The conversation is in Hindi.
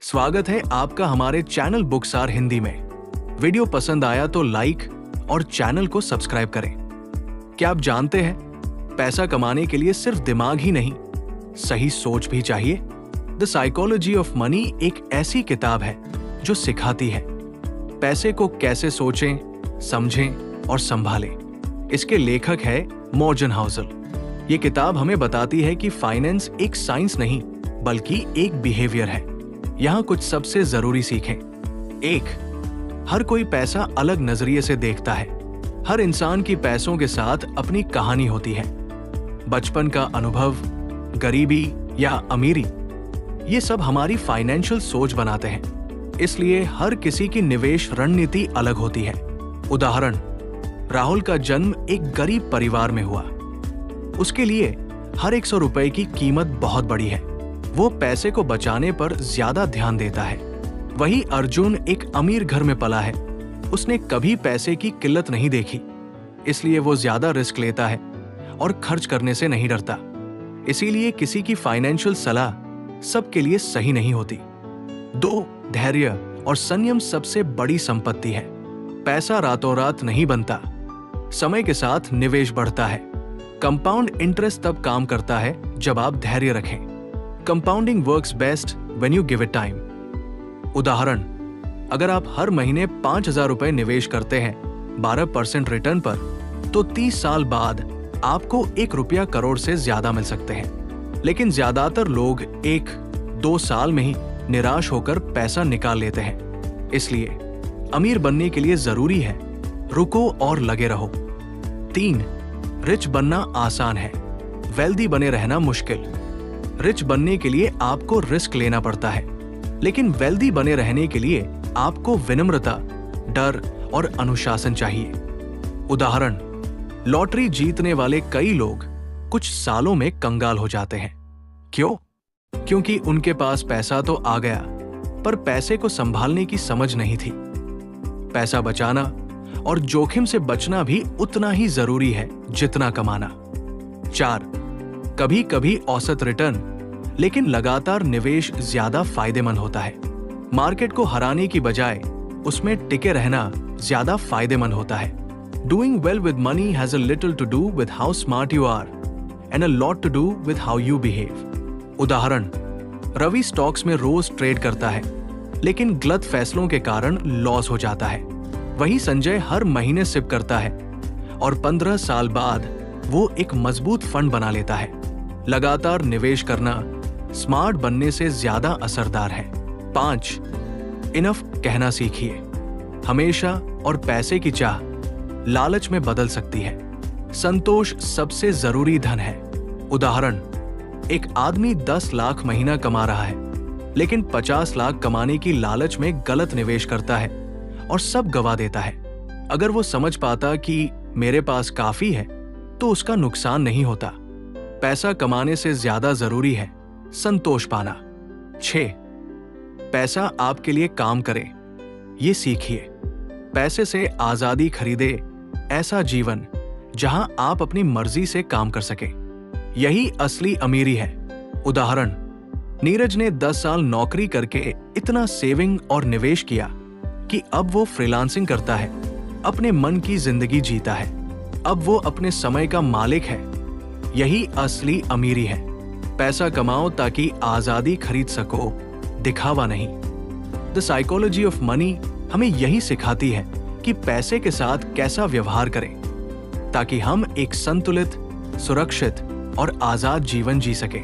स्वागत है आपका हमारे चैनल बुक्सार हिंदी में। वीडियो पसंद आया तो लाइक और चैनल को सब्सक्राइब करें। क्या आप जानते हैं, पैसा कमाने के लिए सिर्फ दिमाग ही नहीं, सही सोच भी चाहिए। द साइकोलॉजी ऑफ मनी एक ऐसी किताब है जो सिखाती है पैसे को कैसे सोचें, समझें और संभालें। इसके लेखक है मॉर्गन हाउसल। ये किताब हमें बताती है कि फाइनेंस एक साइंस नहीं बल्कि एक बिहेवियर है। यहाँ कुछ सबसे जरूरी सीखें। 1. हर कोई पैसा अलग नजरिए से देखता है। हर इंसान की पैसों के साथ अपनी कहानी होती है। बचपन का अनुभव, गरीबी या अमीरी, ये सब हमारी फाइनेंशियल सोच बनाते हैं। इसलिए हर किसी की निवेश रणनीति अलग होती है। उदाहरण, राहुल का जन्म एक गरीब परिवार में हुआ। उसके लिए हर 100 रुपए की कीमत बहुत बड़ी है। वो पैसे को बचाने पर ज्यादा ध्यान देता है। वही अर्जुन एक अमीर घर में पला है। उसने कभी पैसे की किल्लत नहीं देखी, इसलिए वो ज्यादा रिस्क लेता है और खर्च करने से नहीं डरता। इसीलिए किसी की फाइनेंशियल सलाह सबके लिए सही नहीं होती। 2. धैर्य और संयम सबसे बड़ी संपत्ति है। पैसा रातों रात नहीं बनता। समय के साथ निवेश बढ़ता है। कंपाउंड इंटरेस्ट तब काम करता है जब आप धैर्य रखें। Compounding works best when you give it time. उदाहरण, अगर आप हर महीने 5,000 रुपए निवेश करते हैं 12% रिटर्न पर, तो 30 साल बाद आपको 1 रुपया करोड़ से ज्यादा मिल सकते हैं। लेकिन ज्यादातर लोग 1-2 साल में ही निराश होकर पैसा निकाल लेते हैं। इसलिए अमीर बनने के लिए जरूरी है रुको और लगे रहो। 3. रिच बनना आसान है, वेल्दी बने रहना मुश्किल। रिच बनने के लिए आपको रिस्क लेना पड़ता है, लेकिन वेल्दी बने रहने के लिए आपको विनम्रता, डर और अनुशासन चाहिए। उदाहरण, लॉटरी जीतने वाले कई लोग कुछ सालों में कंगाल हो जाते हैं। क्यों? क्योंकि उनके पास पैसा तो आ गया, पर पैसे को संभालने की समझ नहीं थी। पैसा बचाना और जोखिम से बचना भी उतना ही जरूरी है जितना कमाना। 4. कभी कभी औसत रिटर्न, लेकिन लगातार निवेश ज्यादा फायदेमंद होता है। मार्केट को हराने की बजाय उसमें टिके रहना ज्यादा फायदेमंद होता है। Doing well with money has a little to do with how smart you are and a lot to do with how you behave. उदाहरण, रवि स्टॉक्स में रोज ट्रेड करता है, लेकिन गलत फैसलों के कारण लॉस हो जाता है। वही संजय हर महीने सिप करता है और 15 साल बाद वो एक मजबूत फंड बना लेता है। लगातार निवेश करना स्मार्ट बनने से ज्यादा असरदार है। 5. इनफ कहना सीखिए। हमेशा और पैसे की चाह लालच में बदल सकती है। संतोष सबसे जरूरी धन है। उदाहरण, एक आदमी 10 लाख महीना कमा रहा है, लेकिन 50 लाख कमाने की लालच में गलत निवेश करता है और सब गवा देता है। अगर वो समझ पाता कि मेरे पास काफी है, तो उसका नुकसान नहीं होता। पैसा कमाने से ज्यादा जरूरी है संतोष पाना। 6. पैसा आपके लिए काम करे, ये सीखिए। पैसे से आजादी खरीदे, ऐसा जीवन जहां आप अपनी मर्जी से काम कर सके, यही असली अमीरी है। उदाहरण, नीरज ने 10 साल नौकरी करके इतना सेविंग और निवेश किया कि अब वो फ्रीलांसिंग करता है, अपने मन की जिंदगी जीता है। अब वो अपने समय का मालिक है। यही असली अमीरी है। पैसा कमाओ ताकि आजादी खरीद सको, दिखावा नहीं। द साइकोलॉजी ऑफ मनी हमें यही सिखाती है कि पैसे के साथ कैसा व्यवहार करें ताकि हम एक संतुलित, सुरक्षित और आजाद जीवन जी सकें।